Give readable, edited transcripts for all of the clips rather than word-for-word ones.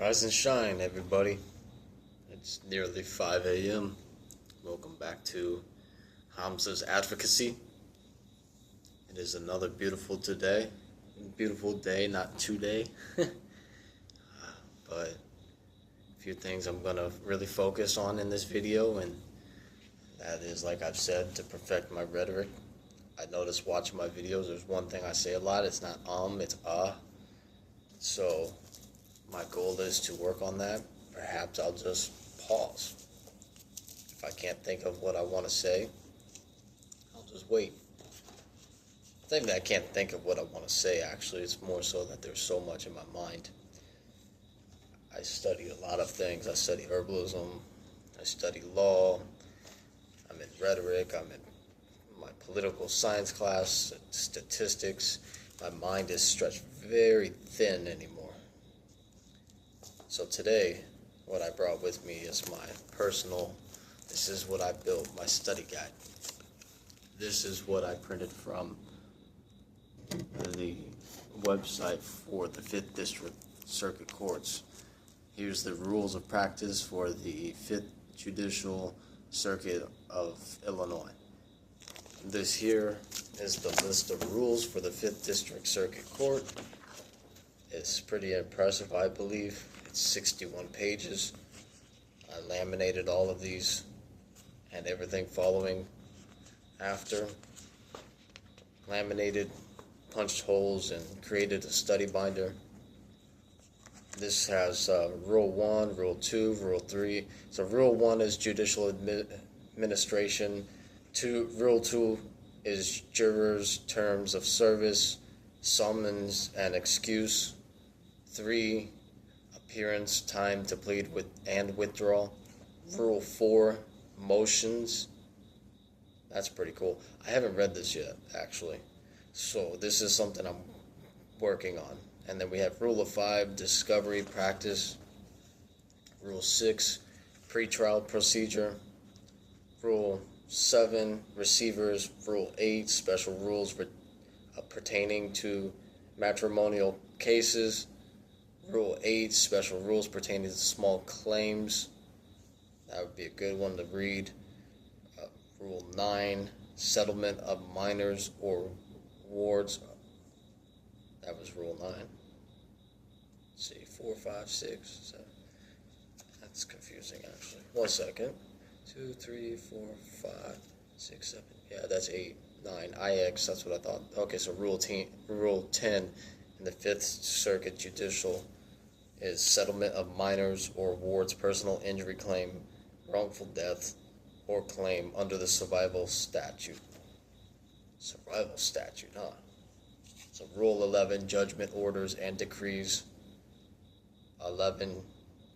Rise and shine, everybody. It's nearly 5 a.m. Welcome back to Hamza's Advocacy. It is another beautiful day, not today. But a few things I'm going to really focus on in this video, and that is, like I've said, to perfect my rhetoric. I notice watching my videos, there's one thing I say a lot. It's not it's So my goal is to work on that. Perhaps I'll just pause. If I can't think of what I want to say, I'll just wait. I think that I can't think of what I want to say, actually. It's more so that there's so much in my mind. I study a lot of things. I study herbalism. I study law. I'm in rhetoric. I'm in my political science class, statistics. My mind is stretched very thin anymore. So today, what I brought with me is my personal, this is what I built, my study guide. This is what I printed from the website for the 5th District Circuit Courts. Here's the rules of practice for the 5th Judicial Circuit of Illinois. This here is the list of rules for the 5th District Circuit Court. It's pretty impressive, I believe. It's 61 pages. I laminated all of these and everything following after. Laminated, punched holes, and created a study binder. This has Rule 1, Rule 2, Rule 3. So Rule 1 is judicial administration. Rule 2 is jurors' terms of service, summons, and excuse. 3, appearance, time to plead and withdraw. Rule 4, motions. That's pretty cool. I haven't read this yet, actually. So this is something I'm working on. And then we have Rule 5, discovery practice. Rule 6, pretrial procedure. Rule 7, receivers. Rule 8, special rules pertaining to matrimonial cases. Rule 8, special rules pertaining to small claims. That would be a good one to read. Rule 9, settlement of minors or wards. That was Rule 9. Let's see, 4, 5, 6, 7. That's confusing, actually. 1 second. 2, 3, 4, 5, 6, 7. Yeah, that's 8, 9. IX, that's what I thought. Okay, so Rule 10 in the 5th Circuit Judicial is settlement of minors or wards' personal injury claim, wrongful death, or claim under the survival statute. Survival statute, huh? So Rule 11, judgment orders and decrees. 11,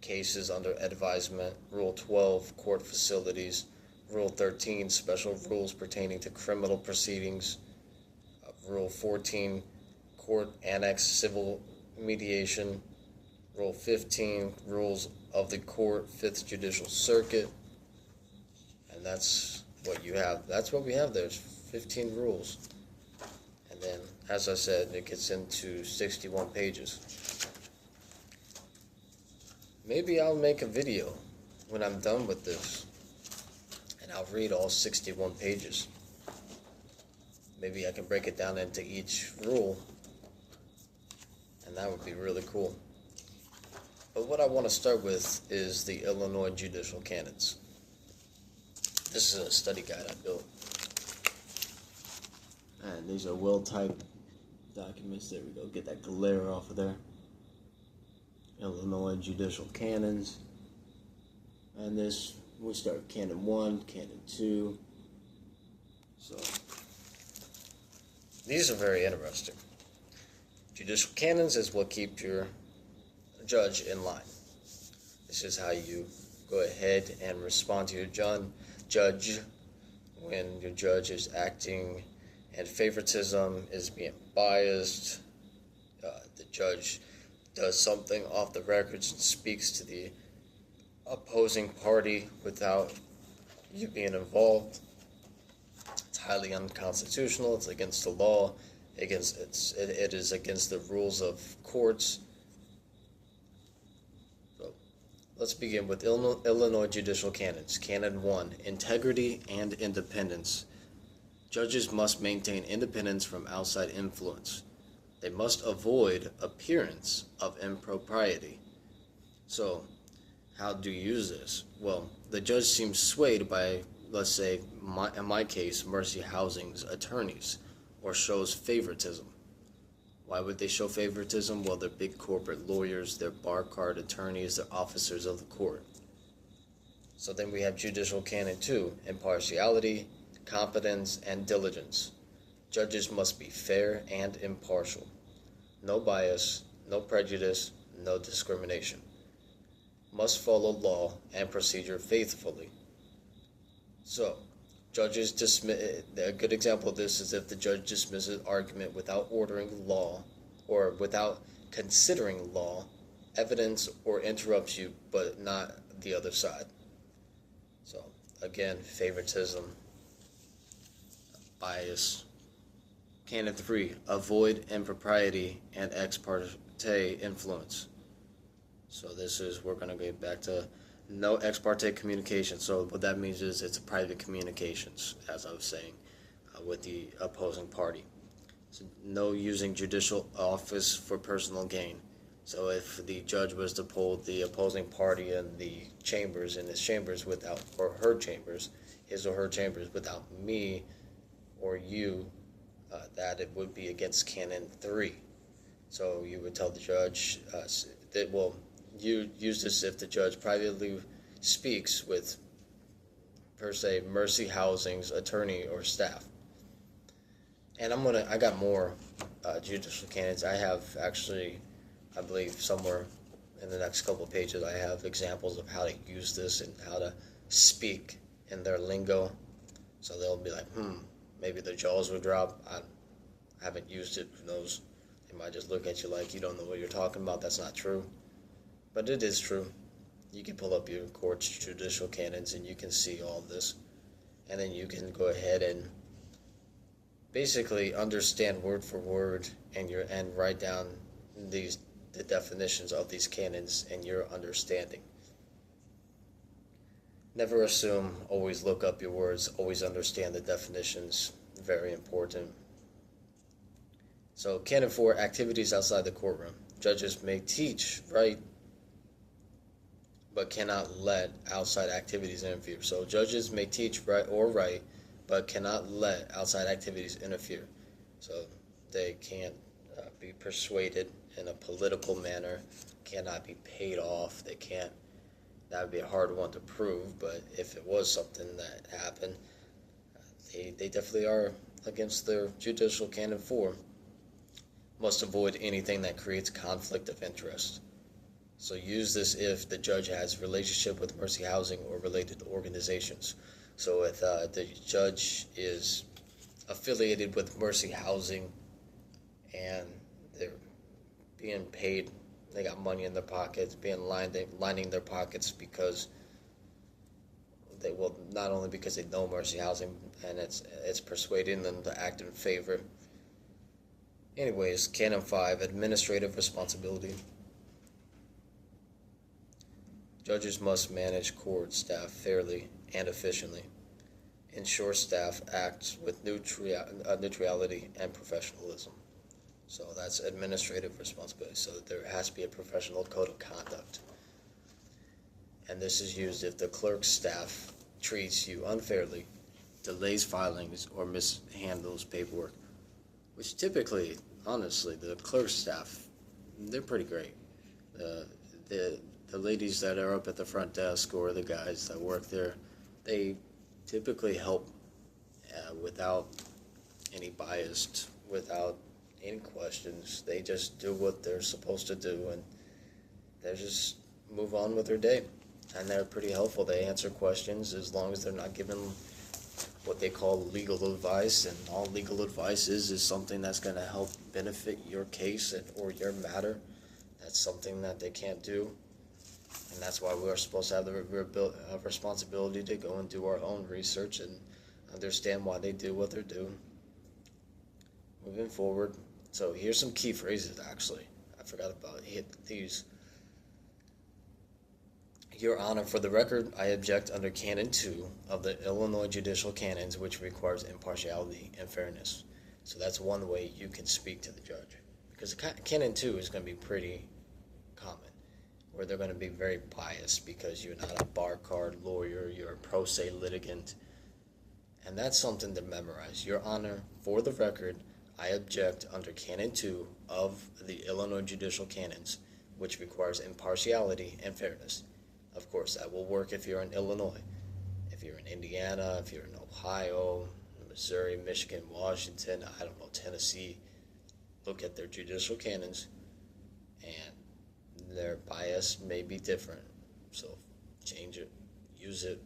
cases under advisement. Rule 12, court facilities. Rule 13, special rules pertaining to criminal proceedings. Rule 14, court annex civil mediation. Rule 15, rules of the court, 5th Judicial Circuit. And that's what you have. That's what we have. There's 15 rules. And then, as I said, it gets into 61 pages. Maybe I'll make a video when I'm done with this, and I'll read all 61 pages. Maybe I can break it down into each rule, and that would be really cool. But what I want to start with is the Illinois Judicial Canons. This is a study guide I built. And these are well-typed documents. There we go. Get that glare off of there. Illinois Judicial Canons. And this, we start with Canon 1, Canon 2. So, these are very interesting. Judicial canons is what keeps your judge in line. This is how you go ahead and respond to your judge when your judge is acting and favoritism is being biased. The judge does something off the records and speaks to the opposing party without you being involved. It's highly unconstitutional. It's against the law. It is against the rules of courts. Let's begin with Illinois judicial canons. Canon 1, integrity and independence. Judges must maintain independence from outside influence. They must avoid appearance of impropriety. So, how do you use this? Well, the judge seems swayed by, let's say, in my case, Mercy Housing's attorneys, or shows favoritism. Why would they show favoritism? Well, they're big corporate lawyers, they're bar card attorneys, they're officers of the court. So then we have Judicial Canon 2, impartiality, competence, and diligence. Judges must be fair and impartial. No bias, no prejudice, no discrimination. Must follow law and procedure faithfully. So, judges dismiss. A good example of this is if the judge dismisses argument without ordering law, or without considering law, evidence, or interrupts you, but not the other side. So, again, favoritism, bias. Canon 3, avoid impropriety and ex parte influence. So this is, we're going to get back to no ex parte communication. So what that means is it's private communications, as I was saying, with the opposing party. So no using judicial office for personal gain. So if the judge was to pull the opposing party in the chambers, in his chambers without, or her chambers, his or her chambers without me or you, that it would be against Canon 3. So you would tell the judge that, well, you use this if the judge privately speaks with, per se, Mercy Housing's attorney or staff. And I got more judicial canons. I have actually, I believe somewhere in the next couple of pages, I have examples of how to use this and how to speak in their lingo. So they'll be like, maybe their jaws will drop. I haven't used it, who knows. They might just look at you like you don't know what you're talking about. That's not true. But it is true. You can pull up your court's judicial canons and you can see all of this. And then you can go ahead and basically understand word for word and write down the definitions of these canons and your understanding. Never assume, always look up your words, always understand the definitions. Very important. So, Canon 4, activities outside the courtroom. Judges may teach, write, but cannot let outside activities interfere. So judges may teach, write, but cannot let outside activities interfere. So they can't be persuaded in a political manner, cannot be paid off, they can't. That would be a hard one to prove, but if it was something that happened, they definitely are against their Judicial Canon 4. Must avoid anything that creates conflict of interest. So use this if the judge has relationship with Mercy Housing or related organizations. So if the judge is affiliated with Mercy Housing and they're being paid, they got money in their pockets, lining their pockets because they will, not only because they know Mercy Housing and it's persuading them to act in favor. Anyways, Canon 5, administrative responsibility. Judges must manage court staff fairly and efficiently. Ensure staff acts with neutrality and professionalism. So that's administrative responsibility. So there has to be a professional code of conduct. And this is used if the clerk's staff treats you unfairly, delays filings, or mishandles paperwork. Which typically, honestly, the clerk's staff, they're pretty great. The ladies that are up at the front desk or the guys that work there, they typically help without any bias, without any questions. They just do what they're supposed to do and they just move on with their day. And they're pretty helpful. They answer questions as long as they're not given what they call legal advice, and all legal advice is something that's going to help benefit your case or your matter. That's something that they can't do. And that's why we're supposed to have the responsibility to go and do our own research and understand why they do what they're doing. Moving forward. So here's some key phrases, actually. I forgot about these. Your Honor, for the record, I object under Canon 2 of the Illinois Judicial Canons, which requires impartiality and fairness. So that's one way you can speak to the judge. Because Canon 2 is going to be pretty common, where they're going to be very biased because you're not a bar card lawyer, you're a pro se litigant. And that's something to memorize. Your Honor, for the record, I object under Canon 2 of the Illinois Judicial Canons, which requires impartiality and fairness. Of course, that will work if you're in Illinois. If you're in Indiana, if you're in Ohio, Missouri, Michigan, Washington, I don't know, Tennessee, look at their judicial canons, and their bias may be different. So change it, use it,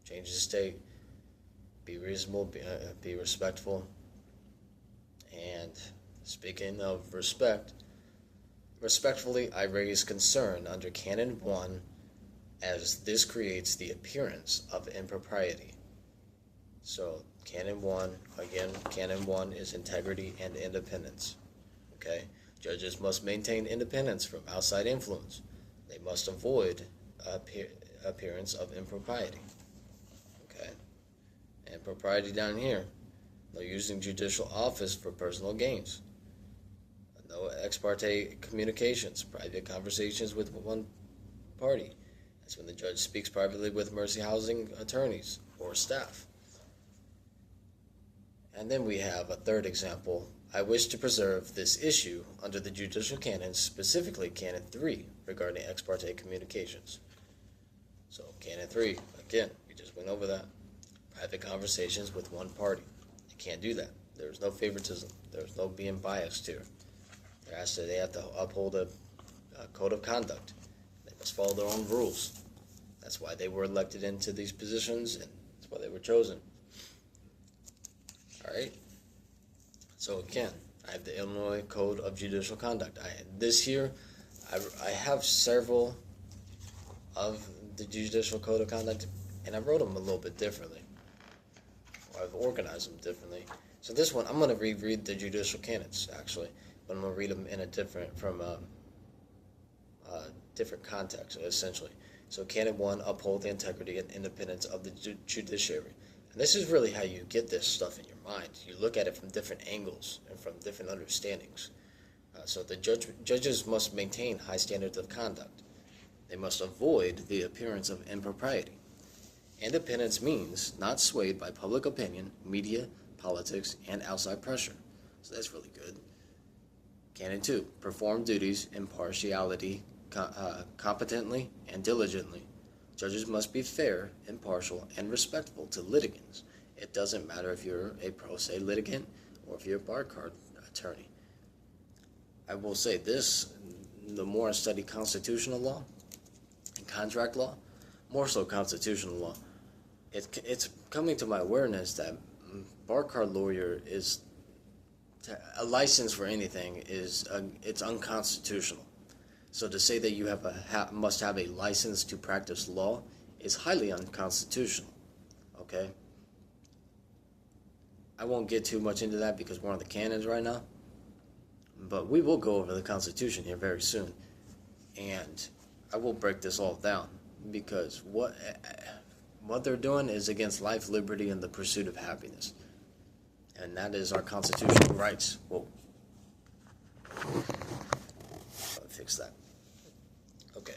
change the state, be reasonable, be respectful. And speaking of respectfully, I raise concern under Canon 1 as this creates the appearance of impropriety. So Canon 1, again, Canon 1 is integrity and independence. Okay? Judges must maintain independence from outside influence. They must avoid appearance of impropriety. Okay? And propriety down here, no using judicial office for personal gains. No ex parte communications, private conversations with one party. That's when the judge speaks privately with mercy housing attorneys or staff. And then we have a third example. I wish to preserve this issue under the judicial canons, specifically Canon 3, regarding ex parte communications. So Canon 3, again, we just went over that. Private conversations with one party. You can't do that. There's no favoritism. There's no being biased here. They have to uphold a code of conduct. They must follow their own rules. That's why they were elected into these positions, and that's why they were chosen. All right. So again, I have the Illinois Code of Judicial Conduct. This year, I have several of the Judicial Code of Conduct, and I wrote them a little bit differently. Or I've organized them differently. So this one, I'm going to reread the Judicial Canons, actually. But I'm going to read them in a different context, essentially. So Canon 1, uphold the integrity and independence of the judiciary. And this is really how you get this stuff in your mind. You look at it from different angles and from different understandings. So the judges must maintain high standards of conduct. They must avoid the appearance of impropriety. Independence means not swayed by public opinion, media, politics, and outside pressure. So that's really good. Canon 2, perform duties, impartiality, competently and diligently. Judges must be fair, impartial, and respectful to litigants. It doesn't matter if you're a pro se litigant or if you're a bar card attorney. I will say this, the more I study constitutional law and contract law, more so constitutional law, it's coming to my awareness that bar card lawyer is a license for anything it's unconstitutional. So to say that you must have a license to practice law is highly unconstitutional. Okay? I won't get too much into that because we're on the canons right now. But we will go over the Constitution here very soon. And I will break this all down because what they're doing is against life, liberty, and the pursuit of happiness. And that is our constitutional rights. Whoa. I'll fix that. Okay.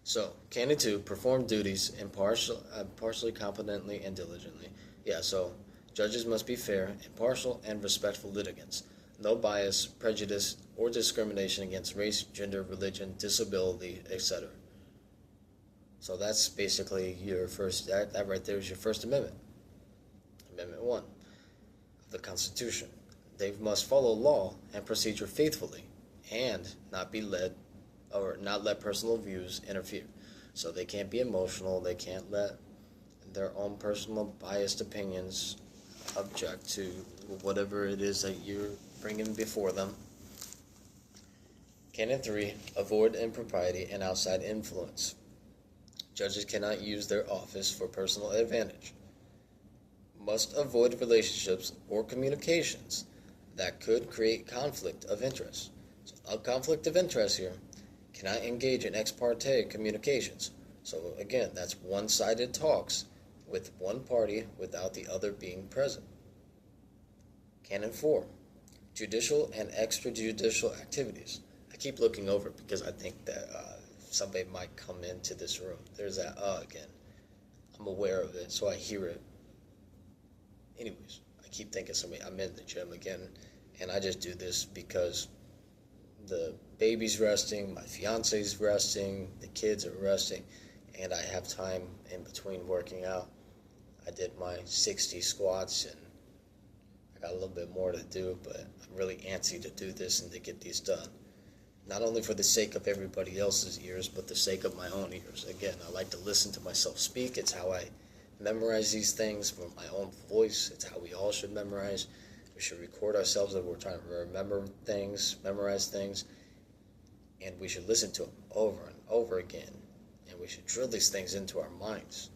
So, Canon 2, perform duties impartially, competently, and diligently. Yeah, so judges must be fair, impartial, and respectful litigants. No bias, prejudice, or discrimination against race, gender, religion, disability, etc. So that's basically your first, that right there is your First Amendment. Amendment 1. The Constitution. They must follow law and procedure faithfully and not let personal views interfere. So they can't be emotional, they can't let their own personal biased opinions object to whatever it is that you're bringing before them. Canon 3, avoid impropriety and outside influence. Judges cannot use their office for personal advantage. Must avoid relationships or communications that could create conflict of interest. So a conflict of interest here cannot engage in ex parte communications. So again, that's one-sided talks with one party without the other being present. Canon 4, judicial and extrajudicial activities. I keep looking over because I think that somebody might come into this room. There's that again. I'm aware of it, so I hear it. Anyways, I keep thinking somebody. I'm in the gym again, and I just do this because the baby's resting, my fiance's resting, the kids are resting, and I have time in between working out. I did my 60 squats, and I got a little bit more to do, but I'm really antsy to do this and to get these done. Not only for the sake of everybody else's ears, but the sake of my own ears. Again, I like to listen to myself speak. It's how I memorize these things from my own voice. It's how we all should memorize. We should record ourselves if we're trying to remember things, memorize things, and we should listen to them over and over again. And we should drill these things into our minds.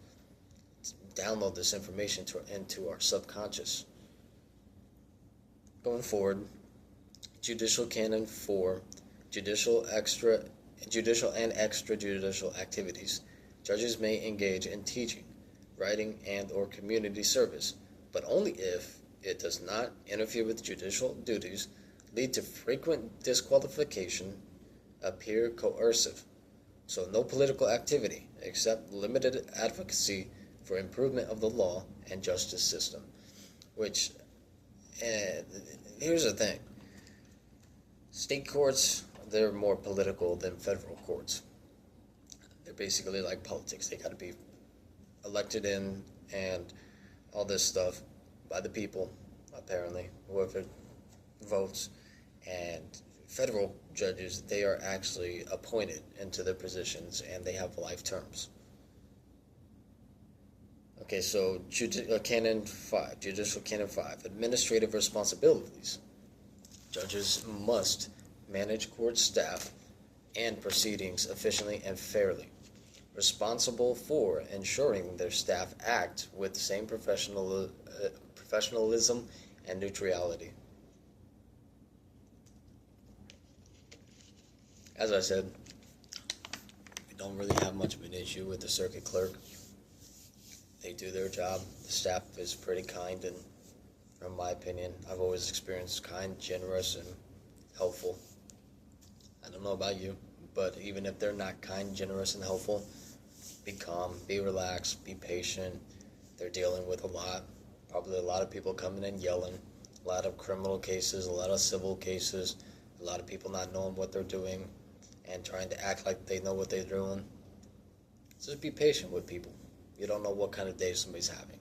Download this information into our subconscious. Going forward, Judicial Canon 4, judicial and extrajudicial activities. Judges may engage in teaching, writing, and or community service, but only if it does not interfere with judicial duties, lead to frequent disqualification, appear coercive. So no political activity, except limited advocacy for improvement of the law and justice system. Which, here's the thing. State courts, they're more political than federal courts. They're basically like politics. They got to be elected in and all this stuff by the people, apparently, whoever votes. And federal judges, they are actually appointed into their positions, and they have life terms. Okay, so Canon 5, Judicial Canon 5, administrative responsibilities. Judges must manage court staff and proceedings efficiently and fairly, responsible for ensuring their staff act with the same professionalism and neutrality. As I said, we don't really have much of an issue with the circuit clerk. They do their job. The staff is pretty kind, and from my opinion, I've always experienced kind, generous, and helpful. I don't know about you, but even if they're not kind, generous, and helpful, be calm, be relaxed, be patient. They're dealing with probably a lot of people coming in yelling, a lot of criminal cases, a lot of civil cases, a lot of people not knowing what they're doing and trying to act like they know what they're doing. So just be patient with people. You don't know what kind of day somebody's having.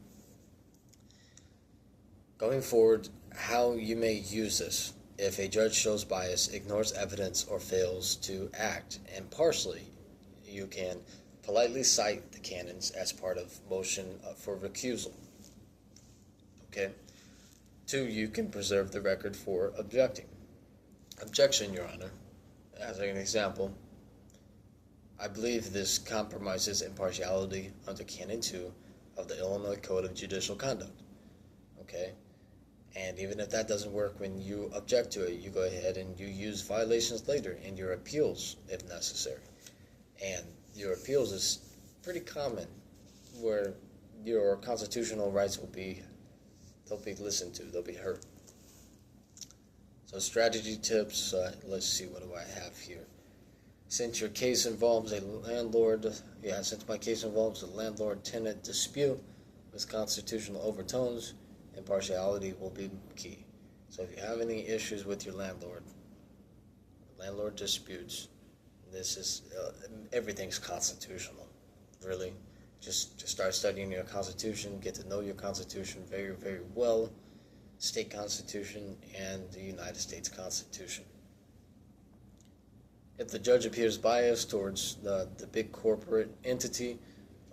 Going forward, how you may use this. If a judge shows bias, ignores evidence, or fails to act impartially, you can politely cite the canons as part of motion for recusal. Okay? 2, you can preserve the record for objecting. Objection, Your Honor. As an example, I believe this compromises impartiality under Canon 2 of the Illinois Code of Judicial Conduct. Okay? And even if that doesn't work when you object to it, you go ahead and you use violations later in your appeals if necessary. And your appeals is pretty common where your constitutional rights they'll be listened to, they'll be heard. So strategy tips, let's see, what do I have here? Since your case involves since my case involves a landlord-tenant dispute with constitutional overtones, impartiality will be key. So if you have any issues with your landlord disputes, this is, everything's constitutional, really. Just start studying your Constitution, get to know your Constitution very, very well, state Constitution and the United States Constitution. If the judge appears biased towards the big corporate entity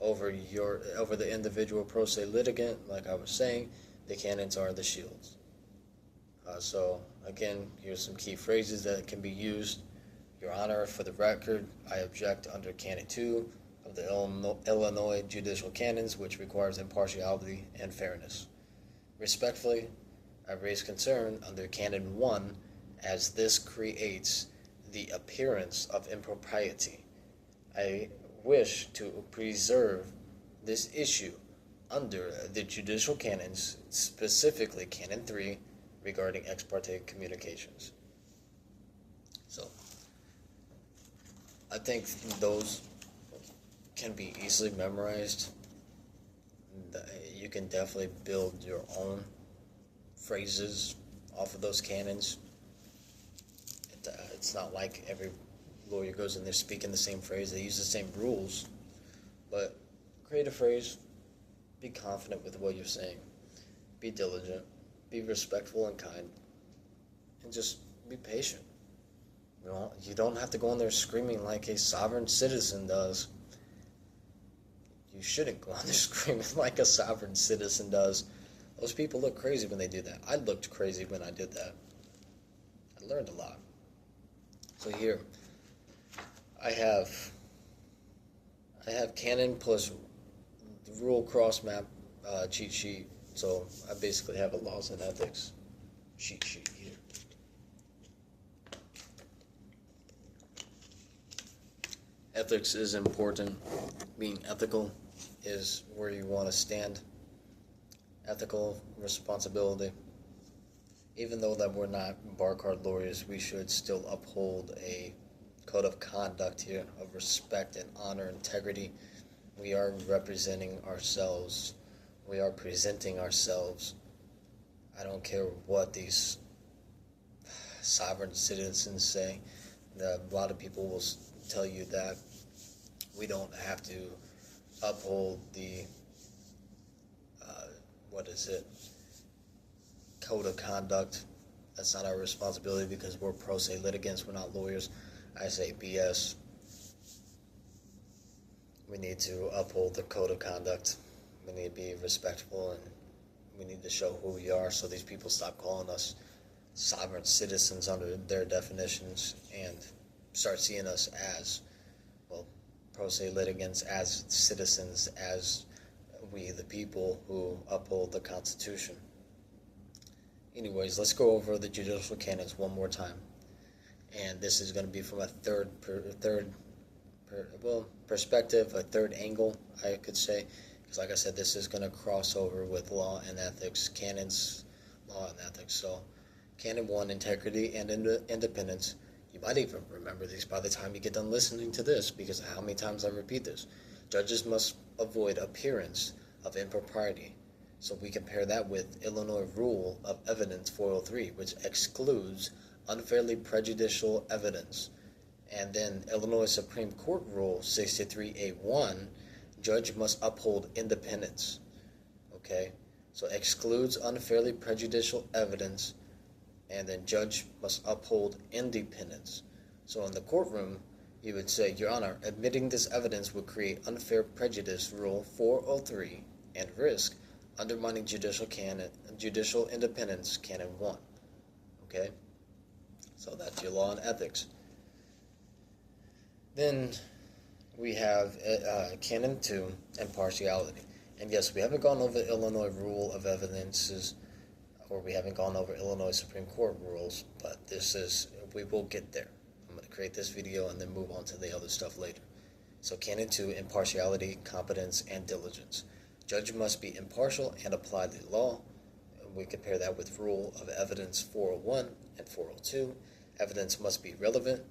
over the individual pro se litigant, like I was saying, the canons are the shields. So again, here's some key phrases that can be used. Your Honor, for the record, I object under Canon 2 of the Illinois Judicial Canons, which requires impartiality and fairness. Respectfully, I raise concern under Canon 1 as this creates the appearance of impropriety. wish to preserve this issue under the judicial canons, specifically Canon 3, regarding ex parte communications. So, I think those can be easily memorized. You can definitely build your own phrases off of those canons. It's not like every lawyer goes in there speaking the same phrase. They use the same rules. But create a phrase. Be confident with what you're saying. Be diligent. Be respectful and kind. And just be patient. You don't have to go in there screaming like a sovereign citizen does. You shouldn't go on there screaming like a sovereign citizen does. Those people look crazy when they do that. I looked crazy when I did that. I learned a lot. So here, I have canon plus rule cross map cheat sheet. So I basically have a laws and ethics cheat sheet here. Ethics is important. Being ethical is where you want to stand. Ethical responsibility. Even though that we're not bar card lawyers, we should still uphold a code of conduct here of respect and honor, integrity. We are representing ourselves. We are presenting ourselves. I don't care what these sovereign citizens say. A lot of people will tell you that we don't have to uphold the code of conduct. That's not our responsibility because we're pro se litigants, we're not lawyers. I say BS. We need to uphold the code of conduct. We need to be respectful, and we need to show who we are so these people stop calling us sovereign citizens under their definitions and start seeing us as, well, pro se litigants, as citizens, as we the people who uphold the Constitution. Anyways, let's go over the judicial canons one more time. And this is going to be from a perspective, a third angle, I could say. Because like I said, this is going to cross over with law and ethics, canons, law and ethics. So, Canon 1, integrity and independence. You might even remember these by the time you get done listening to this, because of how many times I repeat this. Judges must avoid appearance of impropriety. So we compare that with Illinois Rule of Evidence 403, which excludes unfairly prejudicial evidence. And then Illinois Supreme Court Rule 63A1, judge must uphold independence. Okay? So excludes unfairly prejudicial evidence, and then judge must uphold independence. So in the courtroom, you would say, Your Honor, admitting this evidence would create unfair prejudice, Rule 403, and risk undermining judicial independence, Canon 1. Okay? So that's your law and ethics. Then we have Canon 2, impartiality. And yes, we haven't gone over Illinois Rule of Evidences, or we haven't gone over Illinois Supreme Court rules, but we will get there. I'm going to create this video and then move on to the other stuff later. So Canon 2, impartiality, competence, and diligence. Judge must be impartial and apply the law. We compare that with Rule of Evidence 401 and 402. Evidence must be relevant.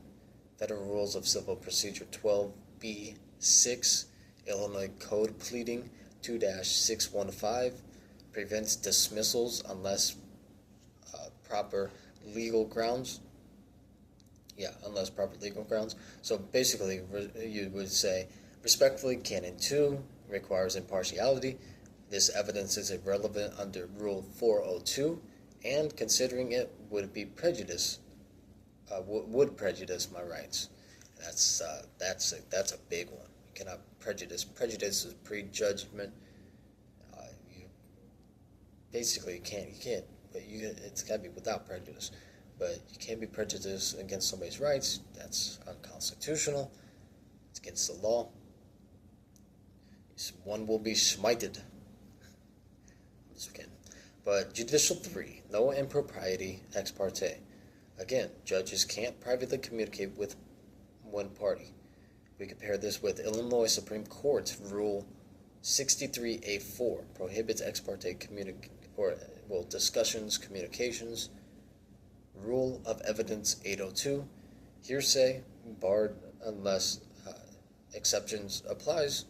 Federal Rules of Civil Procedure 12B6, Illinois Code Pleading 2-615, prevents dismissals unless proper legal grounds. Unless proper legal grounds. So basically, you would say, respectfully, Canon 2 requires impartiality. This evidence is irrelevant under Rule 402, and considering it would prejudice my rights. That's a big one. You cannot prejudice. Prejudice is prejudgment. You basically can't. But it's got to be without prejudice. But you can't be prejudiced against somebody's rights. That's unconstitutional. It's against the law. One will be smited. I'm just kidding. But Judicial 3, no impropriety ex parte. Again, judges can't privately communicate with one party. We compare this with Illinois Supreme Court Rule 63A4, prohibits ex parte discussions, communications. Rule of Evidence 802, hearsay, barred unless exceptions applies.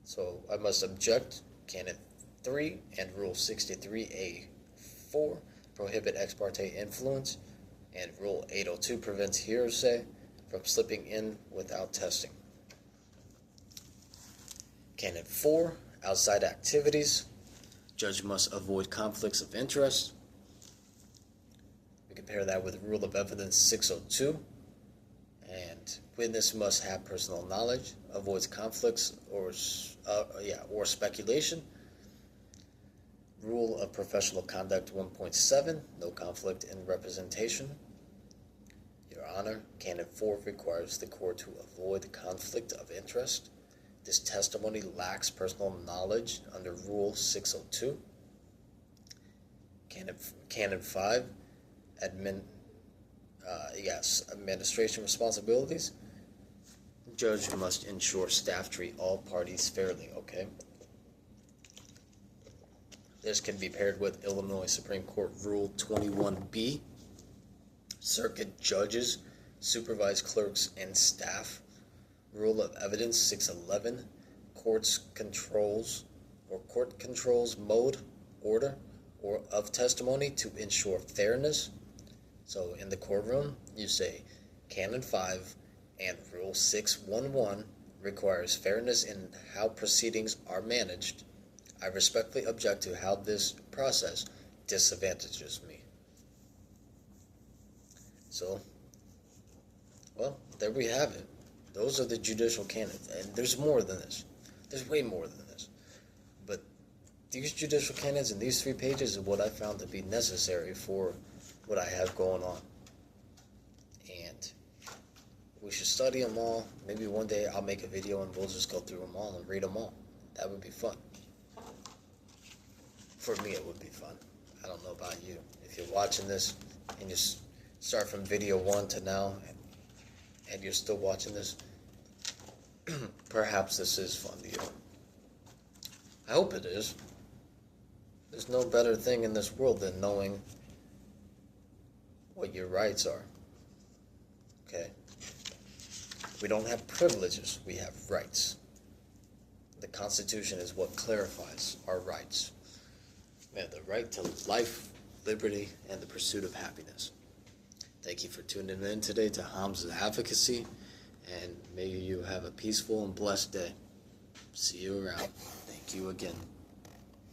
So I must object, Canon 3, and Rule 63A4, prohibit ex parte influence, and Rule 802 prevents hearsay from slipping in without testing. Canon 4, outside activities, judge must avoid conflicts of interest. We compare that with Rule of Evidence 602, and witness must have personal knowledge, avoids conflicts or speculation. Rule of Professional Conduct 1.7, no conflict in representation. Your Honor, Canon 4 requires the court to avoid conflict of interest. This testimony lacks personal knowledge under Rule 602. Canon 5, administration responsibilities. Judge must ensure staff treat all parties fairly, okay? This can be paired with Illinois Supreme Court Rule 21B. Circuit judges supervise clerks and staff. Rule of Evidence 611. Court controls mode, order, or of testimony to ensure fairness. So in the courtroom, you say Canon 5 and Rule 611 requires fairness in how proceedings are managed. I respectfully object to how this process disadvantages me. So, well, there we have it. Those are the judicial canons, and there's more than this. There's way more than this. But these judicial canons in these 3 pages is what I found to be necessary for what I have going on. And we should study them all. Maybe one day I'll make a video and we'll just go through them all and read them all. That would be fun. For me, it would be fun. I don't know about you. If you're watching this and you start from video 1 to now and you're still watching this, perhaps this is fun to you. I hope it is. There's no better thing in this world than knowing what your rights are. Okay? We don't have privileges, we have rights. The Constitution is what clarifies our rights. We have the right to life, liberty, and the pursuit of happiness. Thank you for tuning in today to Hamza's Advocacy, and may you have a peaceful and blessed day. See you around. Thank you again.